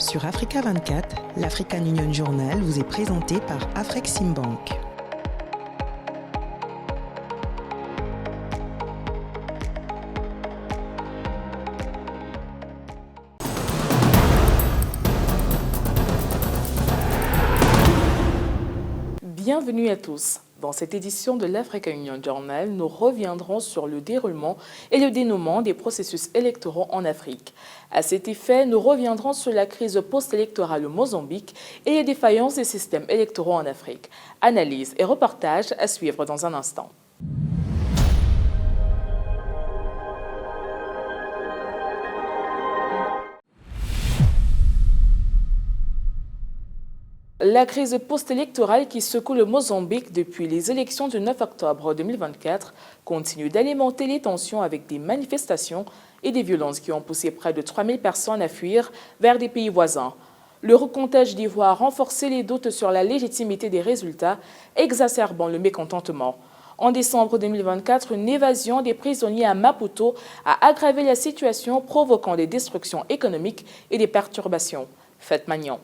Sur Africa 24, l'African Union Journal vous est présenté par Afreximbank. Bienvenue à tous. Dans cette édition de l'African Union Journal, nous reviendrons sur le déroulement et le dénouement des processus électoraux en Afrique. À cet effet, nous reviendrons sur la crise post-électorale au Mozambique et les défaillances des systèmes électoraux en Afrique. Analyse et reportage à suivre dans un instant. La crise post-électorale qui secoue le Mozambique depuis les élections du 9 octobre 2024 continue d'alimenter les tensions avec des manifestations et des violences qui ont poussé près de 3000 personnes à fuir vers des pays voisins. Le recomptage des voix a renforcé les doutes sur la légitimité des résultats, exacerbant le mécontentement. En décembre 2024, une évasion des prisonniers à Maputo a aggravé la situation, provoquant des destructions économiques et des perturbations. Faites Magnon.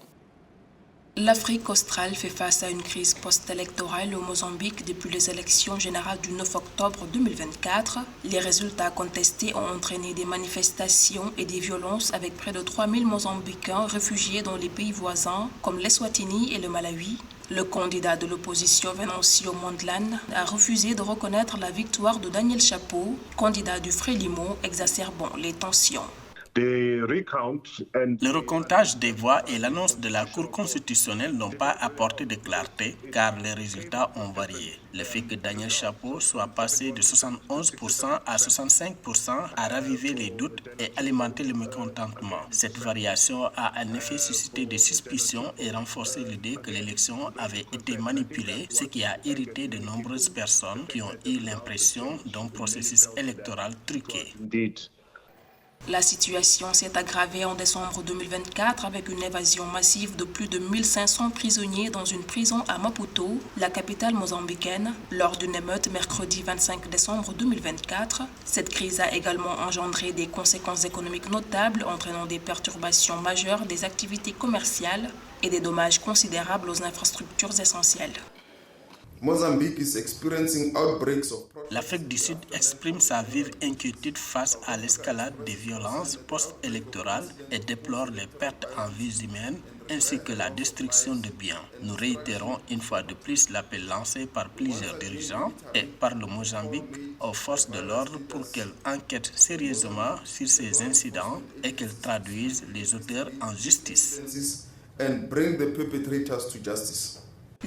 L'Afrique australe fait face à une crise post-électorale au Mozambique depuis les élections générales du 9 octobre 2024. Les résultats contestés ont entraîné des manifestations et des violences avec près de 3000 Mozambicains réfugiés dans les pays voisins comme l'Eswatini et le Malawi. Le candidat de l'opposition Venancio Mondlane a refusé de reconnaître la victoire de Daniel Chapo, candidat du Frélimo, exacerbant les tensions. Le recomptage des voix et l'annonce de la Cour constitutionnelle n'ont pas apporté de clarté car les résultats ont varié. Le fait que Daniel Chapo soit passé de 71% à 65% a ravivé les doutes et alimenté le mécontentement. Cette variation a en effet suscité des suspicions et renforcé l'idée que l'élection avait été manipulée, ce qui a irrité de nombreuses personnes qui ont eu l'impression d'un processus électoral truqué. La situation s'est aggravée en décembre 2024 avec une évasion massive de plus de 1500 prisonniers dans une prison à Maputo, la capitale mozambicaine, lors d'une émeute mercredi 25 décembre 2024. Cette crise a également engendré des conséquences économiques notables, entraînant des perturbations majeures des activités commerciales et des dommages considérables aux infrastructures essentielles. L'Afrique du Sud exprime sa vive inquiétude face à l'escalade des violences post-électorales et déplore les pertes en vies humaines ainsi que la destruction de biens. Nous réitérons une fois de plus l'appel lancé par plusieurs dirigeants et par le Mozambique aux forces de l'ordre pour qu'elles enquêtent sérieusement sur ces incidents et qu'elles traduisent les auteurs en justice.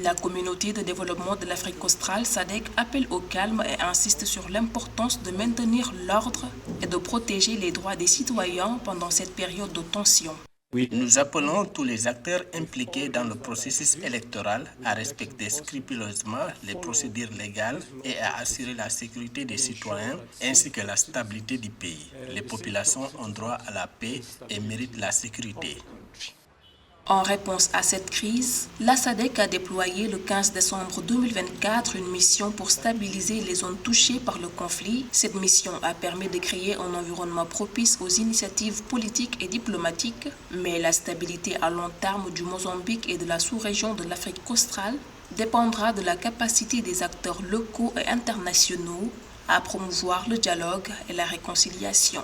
La communauté de développement de l'Afrique australe, SADC, appelle au calme et insiste sur l'importance de maintenir l'ordre et de protéger les droits des citoyens pendant cette période de tension. Nous appelons tous les acteurs impliqués dans le processus électoral à respecter scrupuleusement les procédures légales et à assurer la sécurité des citoyens ainsi que la stabilité du pays. Les populations ont droit à la paix et méritent la sécurité. En réponse à cette crise, la SADC a déployé le 15 décembre 2024 une mission pour stabiliser les zones touchées par le conflit. Cette mission a permis de créer un environnement propice aux initiatives politiques et diplomatiques, mais la stabilité à long terme du Mozambique et de la sous-région de l'Afrique australe dépendra de la capacité des acteurs locaux et internationaux à promouvoir le dialogue et la réconciliation.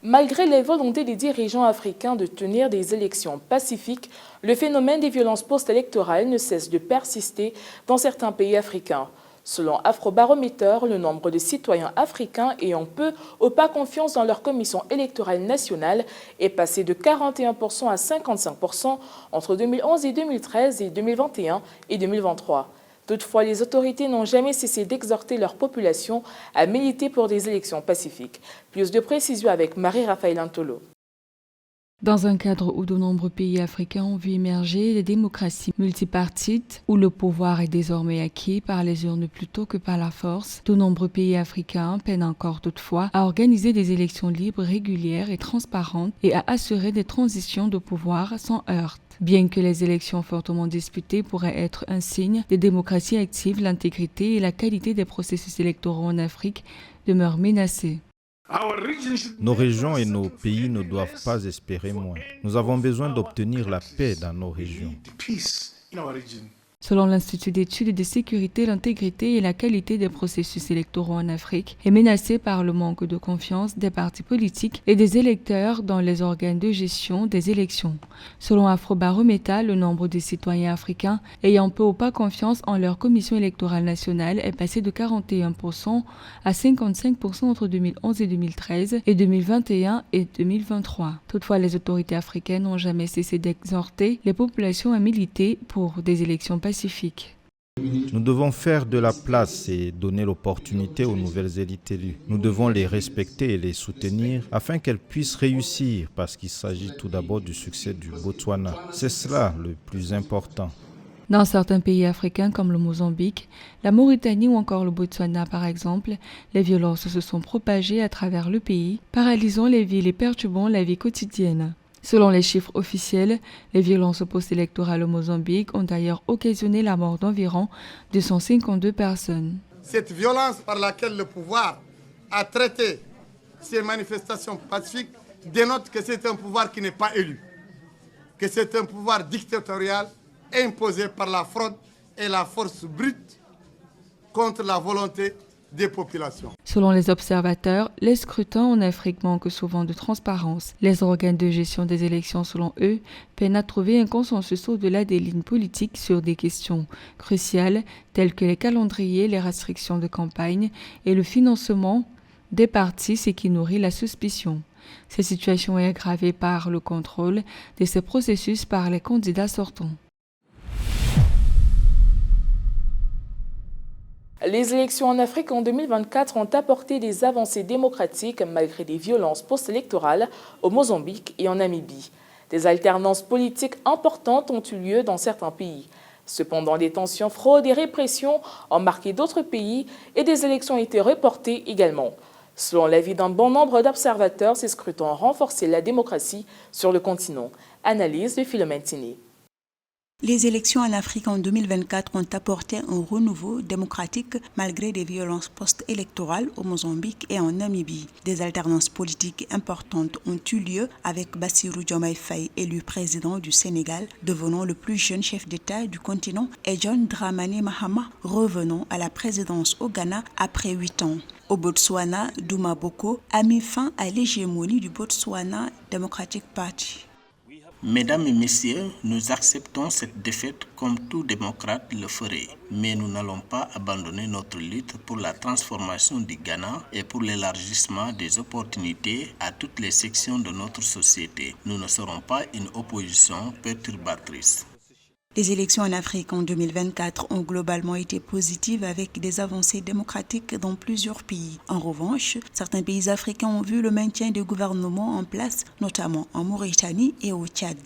Malgré les volontés des dirigeants africains de tenir des élections pacifiques, le phénomène des violences post-électorales ne cesse de persister dans certains pays africains. Selon Afrobaromètre, le nombre de citoyens africains ayant peu ou pas confiance dans leur commission électorale nationale est passé de 41% à 55% entre 2011 et 2013 et 2021 et 2023. Toutefois, les autorités n'ont jamais cessé d'exhorter leur population à militer pour des élections pacifiques. Plus de précisions avec Marie-Raphaël Antolo. Dans un cadre où de nombreux pays africains ont vu émerger des démocraties multipartites, où le pouvoir est désormais acquis par les urnes plutôt que par la force, de nombreux pays africains peinent encore toutefois à organiser des élections libres, régulières et transparentes et à assurer des transitions de pouvoir sans heurts. Bien que les élections fortement disputées pourraient être un signe des démocraties actives, l'intégrité et la qualité des processus électoraux en Afrique demeurent menacées. Nos régions et nos pays ne doivent pas espérer moins. Nous avons besoin d'obtenir la paix dans nos régions. Selon l'Institut d'études de sécurité, l'intégrité et la qualité des processus électoraux en Afrique est menacée par le manque de confiance des partis politiques et des électeurs dans les organes de gestion des élections. Selon Afrobarometa, le nombre de citoyens africains ayant peu ou pas confiance en leur commission électorale nationale est passé de 41% à 55% entre 2011 et 2013 et 2021 et 2023. Toutefois, les autorités africaines n'ont jamais cessé d'exhorter les populations à militer pour des élections pacifiques. Nous devons faire de la place et donner l'opportunité aux nouvelles élites élues. Nous devons les respecter et les soutenir afin qu'elles puissent réussir parce qu'il s'agit tout d'abord du succès du Botswana. C'est cela le plus important. Dans certains pays africains comme le Mozambique, la Mauritanie ou encore le Botswana par exemple, les violences se sont propagées à travers le pays, paralysant les villes et perturbant la vie quotidienne. Selon les chiffres officiels, les violences post-électorales au Mozambique ont d'ailleurs occasionné la mort d'environ 252 personnes. Cette violence par laquelle le pouvoir a traité ces manifestations pacifiques dénote que c'est un pouvoir qui n'est pas élu, que c'est un pouvoir dictatorial imposé par la fraude et la force brute contre la volonté des populations. Selon les observateurs, les scrutins en Afrique manquent souvent de transparence. Les organes de gestion des élections, selon eux, peinent à trouver un consensus au-delà des lignes politiques sur des questions cruciales telles que les calendriers, les restrictions de campagne et le financement des partis, ce qui nourrit la suspicion. Cette situation est aggravée par le contrôle de ces processus par les candidats sortants. Les élections en Afrique en 2024 ont apporté des avancées démocratiques malgré des violences post-électorales au Mozambique et en Namibie. Des alternances politiques importantes ont eu lieu dans certains pays. Cependant, des tensions, fraudes et répressions ont marqué d'autres pays et des élections ont été reportées également. Selon l'avis d'un bon nombre d'observateurs, ces scrutins ont renforcé la démocratie sur le continent. Analyse de Philomène Tiné. Les élections en Afrique en 2024 ont apporté un renouveau démocratique malgré des violences post-électorales au Mozambique et en Namibie. Des alternances politiques importantes ont eu lieu avec Bassirou Diomaye Faye, élu président du Sénégal, devenant le plus jeune chef d'État du continent, et John Dramani Mahama, revenant à la présidence au Ghana après 8 ans. Au Botswana, Duma Boko a mis fin à l'hégémonie du Botswana Democratic Party. Mesdames et messieurs, nous acceptons cette défaite comme tout démocrate le ferait. Mais nous n'allons pas abandonner notre lutte pour la transformation du Ghana et pour l'élargissement des opportunités à toutes les sections de notre société. Nous ne serons pas une opposition perturbatrice. Les élections en Afrique en 2024 ont globalement été positives avec des avancées démocratiques dans plusieurs pays. En revanche, certains pays africains ont vu le maintien des gouvernements en place, notamment en Mauritanie et au Tchad.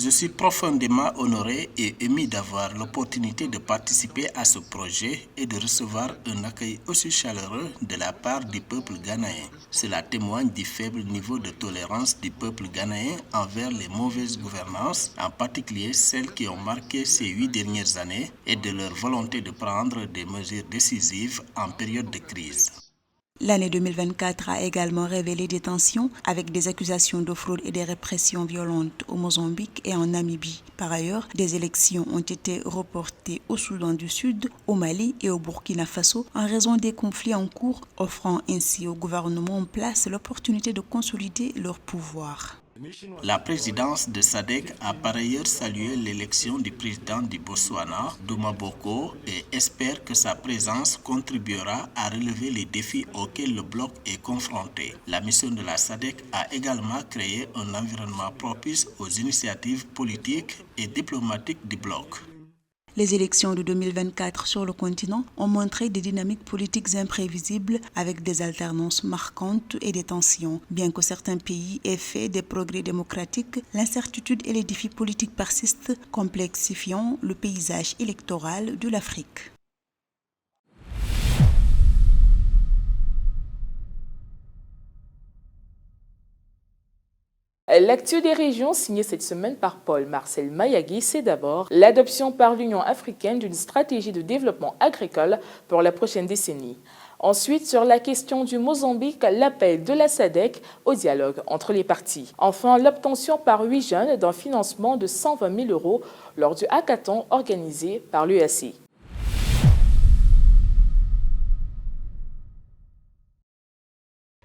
Je suis profondément honoré et ému d'avoir l'opportunité de participer à ce projet et de recevoir un accueil aussi chaleureux de la part du peuple ghanéen. Cela témoigne du faible niveau de tolérance du peuple ghanéen envers les mauvaises gouvernances, en particulier celles qui ont marqué ces 8 dernières années, et de leur volonté de prendre des mesures décisives en période de crise. L'année 2024 a également révélé des tensions avec des accusations de fraude et des répressions violentes au Mozambique et en Namibie. Par ailleurs, des élections ont été reportées au Soudan du Sud, au Mali et au Burkina Faso en raison des conflits en cours, offrant ainsi au gouvernement en place l'opportunité de consolider leur pouvoir. La présidence de SADC a par ailleurs salué l'élection du président du Botswana, Duma Boko, et espère que sa présence contribuera à relever les défis auxquels le bloc est confronté. La mission de la SADC a également créé un environnement propice aux initiatives politiques et diplomatiques du bloc. Les élections de 2024 sur le continent ont montré des dynamiques politiques imprévisibles avec des alternances marquantes et des tensions. Bien que certains pays aient fait des progrès démocratiques, l'incertitude et les défis politiques persistent, complexifiant le paysage électoral de l'Afrique. L'actu des régions signée cette semaine par Paul-Marcel Mayagui, c'est d'abord l'adoption par l'Union africaine d'une stratégie de développement agricole pour la prochaine décennie. Ensuite, sur la question du Mozambique, l'appel de la SADC au dialogue entre les parties. Enfin, l'obtention par 8 jeunes d'un financement de 120 000 € lors du hackathon organisé par l'UAC.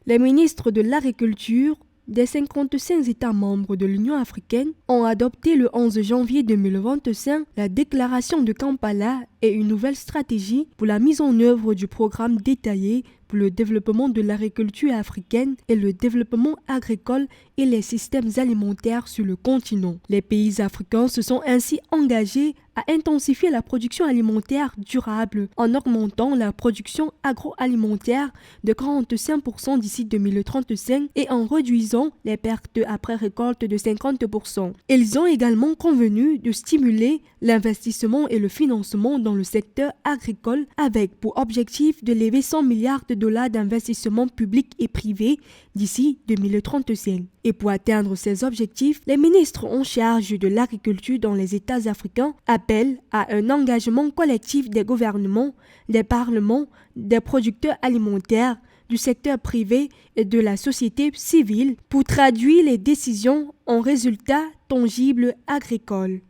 Les ministres de l'Agriculture des 55 États membres de l'Union africaine ont adopté le 11 janvier 2025 la déclaration de Kampala et une nouvelle stratégie pour la mise en œuvre du programme détaillé pour le développement de l'agriculture africaine et le développement agricole et les systèmes alimentaires sur le continent. Les pays africains se sont ainsi engagés à intensifier la production alimentaire durable en augmentant la production agroalimentaire de 45% d'ici 2035 et en réduisant les pertes après récolte de 50%. Ils ont également convenu de stimuler l'investissement et le financement dans le secteur agricole avec pour objectif de lever 100 milliards de dollars d'investissement public et privé d'ici 2035. Et pour atteindre ces objectifs, les ministres en charge de l'agriculture dans les États africains appellent à un engagement collectif des gouvernements, des parlements, des producteurs alimentaires, du secteur privé et de la société civile pour traduire les décisions en résultats tangibles agricoles.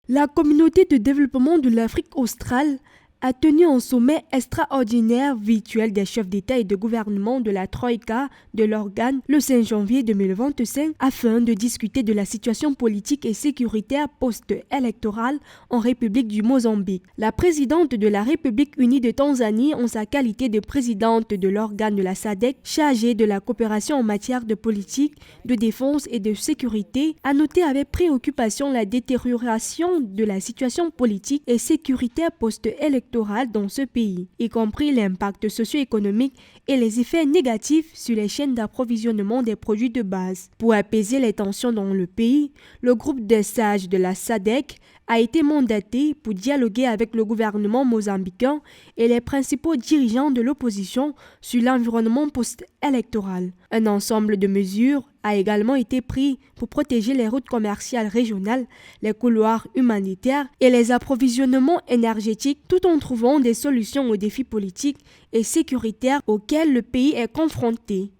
La communauté de développement de l'Afrique australe a tenu un sommet extraordinaire virtuel des chefs d'État et de gouvernement de la Troïka de l'organe le 5 janvier 2025 afin de discuter de la situation politique et sécuritaire post-électorale en République du Mozambique. La présidente de la République unie de Tanzanie, en sa qualité de présidente de l'organe de la SADC chargée de la coopération en matière de politique, de défense et de sécurité, a noté avec préoccupation la détérioration de la situation politique et sécuritaire post-électorale dans ce pays, y compris l'impact socio-économique et les effets négatifs sur les chaînes d'approvisionnement des produits de base. Pour apaiser les tensions dans le pays, le groupe des sages de la SADC a été mandaté pour dialoguer avec le gouvernement mozambicain et les principaux dirigeants de l'opposition sur l'environnement post-électoral. Un ensemble de mesures a également été pris pour protéger les routes commerciales régionales, les couloirs humanitaires et les approvisionnements énergétiques tout en trouvant des solutions aux défis politiques et sécuritaires auxquels le pays est confronté.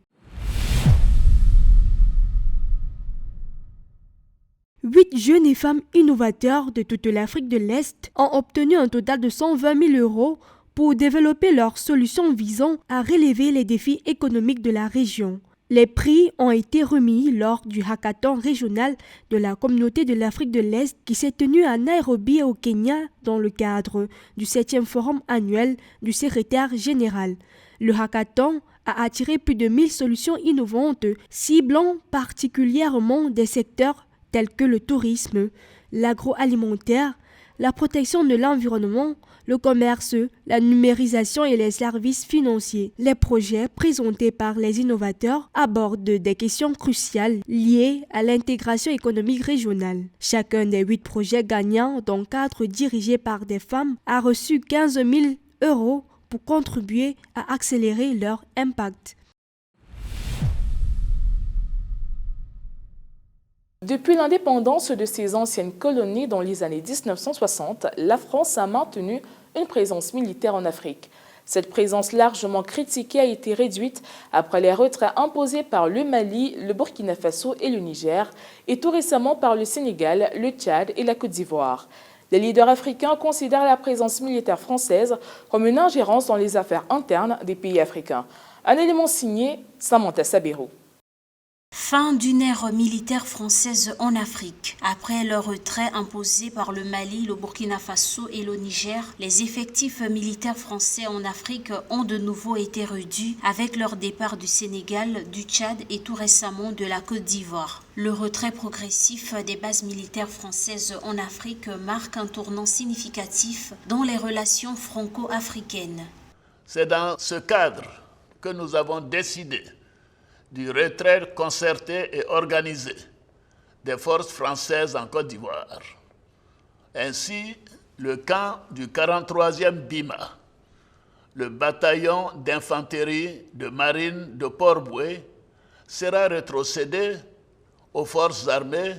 8 jeunes et femmes innovateurs de toute l'Afrique de l'Est ont obtenu un total de 120 000 € pour développer leurs solutions visant à relever les défis économiques de la région. Les prix ont été remis lors du hackathon régional de la communauté de l'Afrique de l'Est qui s'est tenu à Nairobi au Kenya dans le cadre du 7e forum annuel du secrétaire général. Le hackathon a attiré plus de 1000 solutions innovantes ciblant particulièrement des secteurs tels que le tourisme, l'agroalimentaire, la protection de l'environnement, le commerce, la numérisation et les services financiers. Les projets présentés par les innovateurs abordent des questions cruciales liées à l'intégration économique régionale. Chacun des 8 projets gagnants, dont 4 dirigés par des femmes, a reçu 15 000 € pour contribuer à accélérer leur impact. Depuis l'indépendance de ses anciennes colonies dans les années 1960, la France a maintenu une présence militaire en Afrique. Cette présence largement critiquée a été réduite après les retraits imposés par le Mali, le Burkina Faso et le Niger, et tout récemment par le Sénégal, le Tchad et la Côte d'Ivoire. Les leaders africains considèrent la présence militaire française comme une ingérence dans les affaires internes des pays africains. Un élément signé Samantha Sabero. Fin d'une ère militaire française en Afrique. Après leur retrait imposé par le Mali, le Burkina Faso et le Niger, les effectifs militaires français en Afrique ont de nouveau été réduits avec leur départ du Sénégal, du Tchad et tout récemment de la Côte d'Ivoire. Le retrait progressif des bases militaires françaises en Afrique marque un tournant significatif dans les relations franco-africaines. C'est dans ce cadre que nous avons décidé du retrait concerté et organisé des forces françaises en Côte d'Ivoire. Ainsi, le camp du 43e BIMA, le bataillon d'infanterie de marine de Port-Bouët, sera rétrocédé aux forces armées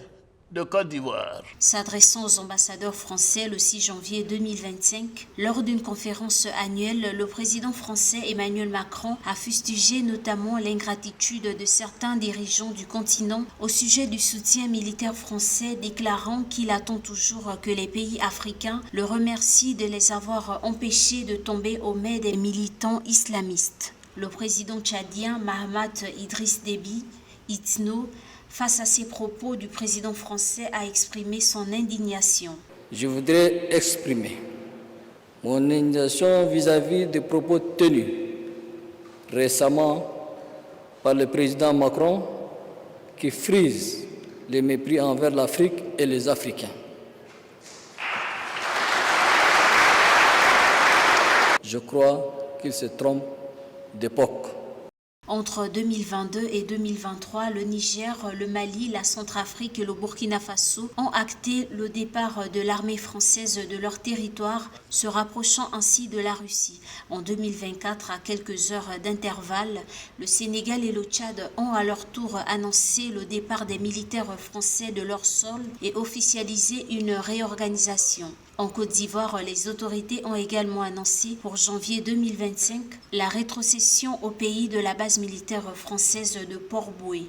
de Côte d'Ivoire. S'adressant aux ambassadeurs français le 6 janvier 2025, lors d'une conférence annuelle, le président français Emmanuel Macron a fustigé notamment l'ingratitude de certains dirigeants du continent au sujet du soutien militaire français, déclarant qu'il attend toujours que les pays africains le remercient de les avoir empêchés de tomber aux mains des militants islamistes. Le président tchadien Mahamat Idriss Déby, Itno, face à ces propos du président français, a exprimé son indignation. Je voudrais exprimer mon indignation vis-à-vis des propos tenus récemment par le président Macron qui frise le mépris envers l'Afrique et les Africains. Je crois qu'il se trompe d'époque. Entre 2022 et 2023, le Niger, le Mali, la Centrafrique et le Burkina Faso ont acté le départ de l'armée française de leur territoire, se rapprochant ainsi de la Russie. En 2024, à quelques heures d'intervalle, le Sénégal et le Tchad ont à leur tour annoncé le départ des militaires français de leur sol et officialisé une réorganisation. En Côte d'Ivoire, les autorités ont également annoncé pour janvier 2025 la rétrocession au pays de la base militaire française de Port-Boué.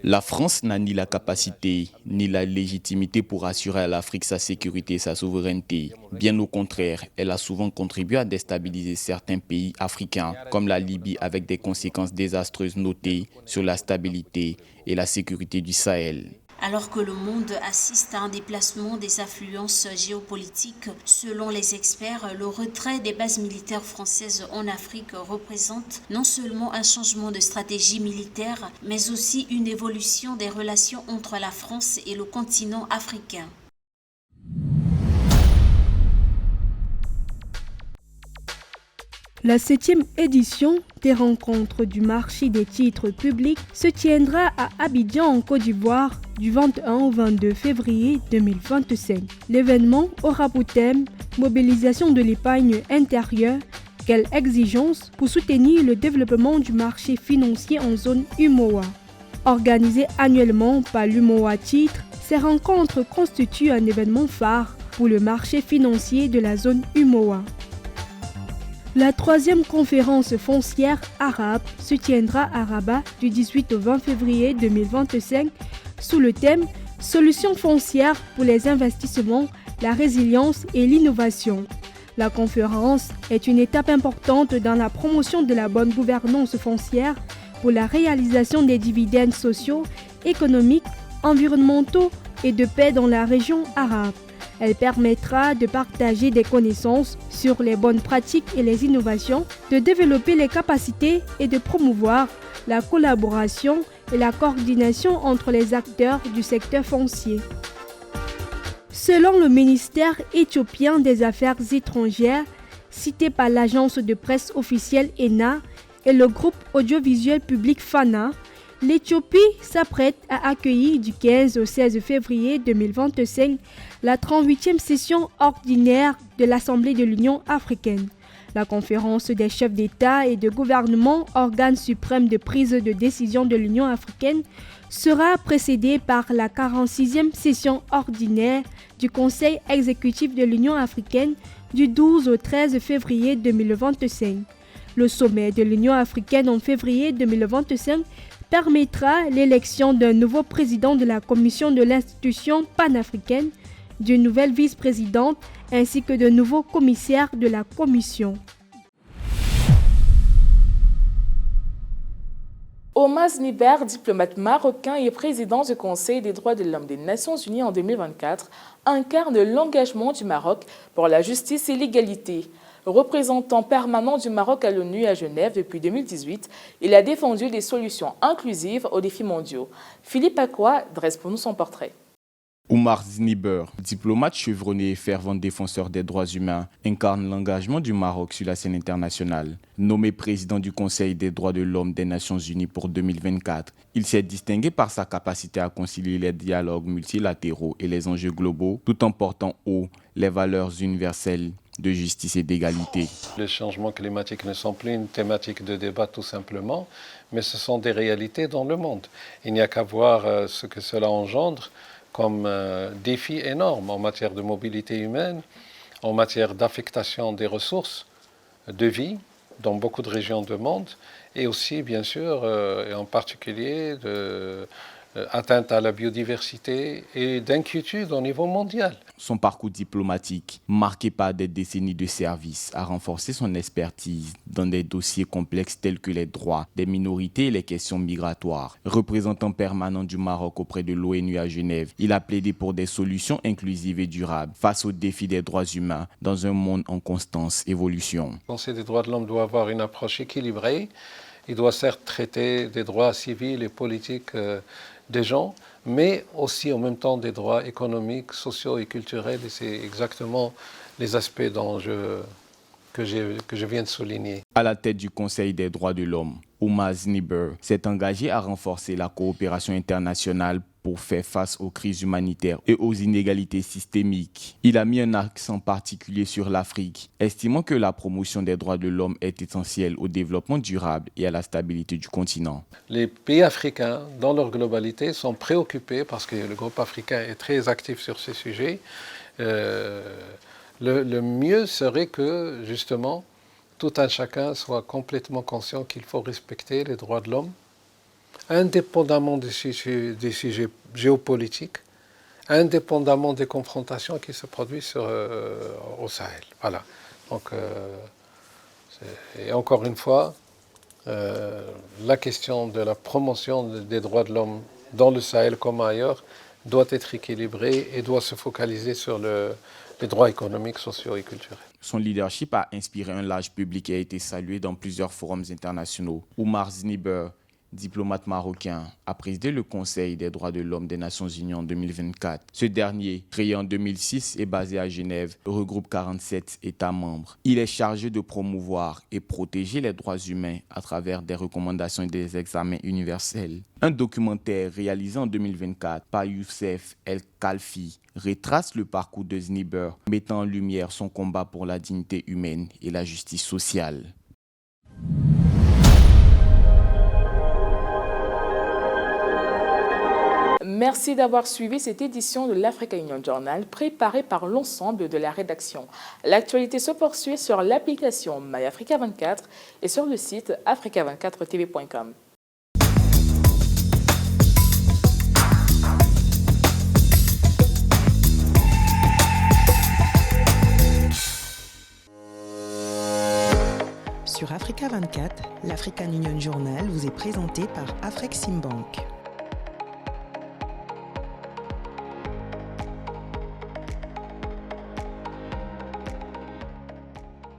La France n'a ni la capacité ni la légitimité pour assurer à l'Afrique sa sécurité et sa souveraineté. Bien au contraire, elle a souvent contribué à déstabiliser certains pays africains, comme la Libye, avec des conséquences désastreuses notées sur la stabilité et la sécurité du Sahel. Alors que le monde assiste à un déplacement des affluences géopolitiques, selon les experts, le retrait des bases militaires françaises en Afrique représente non seulement un changement de stratégie militaire, mais aussi une évolution des relations entre la France et le continent africain. La 7e édition des rencontres du marché des titres publics se tiendra à Abidjan en Côte d'Ivoire du 21 au 22 février 2025. L'événement aura pour thème « Mobilisation de l'épargne intérieure, quelle exigence pour soutenir le développement du marché financier en zone UMOA ». Organisées annuellement par l'UMOA Titres, ces rencontres constituent un événement phare pour le marché financier de la zone UMOA. La 3e conférence foncière arabe se tiendra à Rabat du 18 au 20 février 2025 sous le thème « Solutions foncières pour les investissements, la résilience et l'innovation ». La conférence est une étape importante dans la promotion de la bonne gouvernance foncière pour la réalisation des dividendes sociaux, économiques, environnementaux et de paix dans la région arabe. Elle permettra de partager des connaissances sur les bonnes pratiques et les innovations, de développer les capacités et de promouvoir la collaboration et la coordination entre les acteurs du secteur foncier. Selon le ministère éthiopien des Affaires étrangères, cité par l'agence de presse officielle ENA et le groupe audiovisuel public Fana, l'Éthiopie s'apprête à accueillir du 15 au 16 février 2025 la 38e session ordinaire de l'Assemblée de l'Union africaine. La conférence des chefs d'État et de gouvernement, organe suprême de prise de décision de l'Union africaine, sera précédée par la 46e session ordinaire du Conseil exécutif de l'Union africaine du 12 au 13 février 2025. Le sommet de l'Union africaine en février 2025 permettra l'élection d'un nouveau président de la commission de l'institution panafricaine, d'une nouvelle vice-présidente ainsi que de nouveaux commissaires de la commission. Omar Sniber, diplomate marocain et président du Conseil des droits de l'homme des Nations Unies en 2024, incarne l'engagement du Maroc pour la justice et l'égalité. Représentant permanent du Maroc à l'ONU à Genève depuis 2018, il a défendu des solutions inclusives aux défis mondiaux. Philippe Akwa dresse pour nous son portrait. Omar Sniber, diplomate chevronné et fervent défenseur des droits humains, incarne l'engagement du Maroc sur la scène internationale. Nommé président du Conseil des droits de l'homme des Nations Unies pour 2024, il s'est distingué par sa capacité à concilier les dialogues multilatéraux et les enjeux globaux, tout en portant haut les valeurs universelles de justice et d'égalité. Les changements climatiques ne sont plus une thématique de débat tout simplement, mais ce sont des réalités dans le monde. Il n'y a qu'à voir ce que cela engendre comme défi énorme en matière de mobilité humaine, en matière d'affectation des ressources de vie dans beaucoup de régions du monde, et aussi, bien sûr, et en particulier, atteinte à la biodiversité et d'inquiétude au niveau mondial. Son parcours diplomatique, marqué par des décennies de service, a renforcé son expertise dans des dossiers complexes tels que les droits des minorités et les questions migratoires. Représentant permanent du Maroc auprès de l'ONU à Genève, il a plaidé pour des solutions inclusives et durables face aux défis des droits humains dans un monde en constante évolution. Le Conseil des droits de l'homme doit avoir une approche équilibrée. Il doit certes traiter des droits civils et politiques des gens, mais aussi en même temps des droits économiques, sociaux et culturels. Et c'est exactement les aspects que je viens de souligner. À la tête du Conseil des droits de l'homme, Oumar Zniber s'est engagé à renforcer la coopération internationale pour faire face aux crises humanitaires et aux inégalités systémiques. Il a mis un accent particulier sur l'Afrique, estimant que la promotion des droits de l'homme est essentielle au développement durable et à la stabilité du continent. Les pays africains, dans leur globalité, sont préoccupés parce que le groupe africain est très actif sur ces sujets. Le mieux serait que, justement, tout un chacun soit complètement conscient qu'il faut respecter les droits de l'homme, indépendamment des sujets géopolitiques, indépendamment des confrontations qui se produisent au Sahel. Voilà. Donc, et encore une fois, la question de la promotion des droits de l'homme dans le Sahel comme ailleurs doit être équilibrée et doit se focaliser sur les droits économiques, sociaux et culturels. Son leadership a inspiré un large public et a été salué dans plusieurs forums internationaux. Oumar Zniber, diplomate marocain, a présidé le Conseil des droits de l'homme des Nations Unies en 2024. Ce dernier, créé en 2006 et basé à Genève, regroupe 47 États membres. Il est chargé de promouvoir et protéger les droits humains à travers des recommandations et des examens universels. Un documentaire réalisé en 2024 par Youssef El Khalfi retrace le parcours de Zniber, mettant en lumière son combat pour la dignité humaine et la justice sociale. Merci d'avoir suivi cette édition de l'Africa Union Journal préparée par l'ensemble de la rédaction. L'actualité se poursuit sur l'application MyAfrica 24 et sur le site africa24tv.com. Sur Africa 24, l'African Union Journal vous est présenté par Afreximbank.